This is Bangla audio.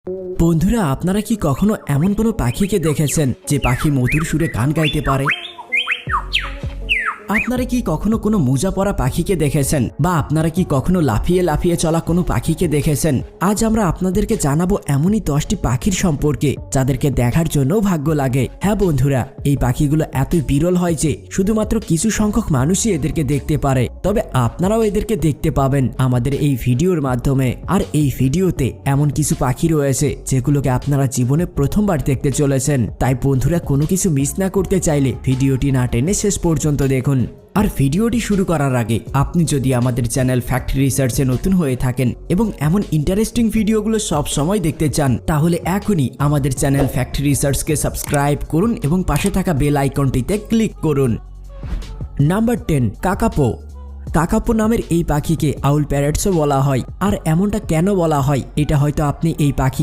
বন্ধুরা, আপনারা কি কখনো এমন কোনো পাখিকে দেখেছেন যে পাখি মধুর সুরে গান গাইতে পারে? আপনারা কি কখনো কোনো মোজা পরা পাখিকে দেখেছেন, বা আপনারা কি কখনো লাফিয়ে লাফিয়ে চলা কোনো পাখিকে দেখেছেন? আজ আমরা আপনাদেরকে জানাবো এমনই 10টি পাখির সম্পর্কে যাদেরকে দেখার জন্য ভাগ্য লাগে। হ্যাঁ বন্ধুরা, এই পাখিগুলো এতই বিরল হয় যে শুধুমাত্র কিছু সংখ্যক মানুষই এদেরকে দেখতে পারে। তবে আপনারাও এদেরকে দেখতে পাবেন আমাদের এই ভিডিওর মাধ্যমে। আর এই ভিডিওতে এমন কিছু পাখি রয়েছে যেগুলোকে আপনারা জীবনে প্রথমবার দেখতে চলেছেন। তাই বন্ধুরা, কোনো কিছু মিস না করতে চাইলে ভিডিওটি না টেনে শেষ পর্যন্ত দেখুন। আর ভিডিওটি শুরু করার আগে আপনি যদি আমাদের চ্যানেল ফ্যাক্ট রিসার্চে নতুন হয়ে থাকেন এবং এমন ইন্টারেস্টিং ভিডিওগুলো সব সময় দেখতে চান, তাহলে এখনই আমাদের চ্যানেল ফ্যাক্ট রিসার্চকে সাবস্ক্রাইব করুন এবং পাশে থাকা বেল আইকনটিতে ক্লিক করুন। Number 10, kakapo. কাকাপো নামের এই পাখিকে আউল প্যারেটসও বলা হয়। আর এমনটা কেন বলা হয় এটা হয়তো আপনি এই পাখি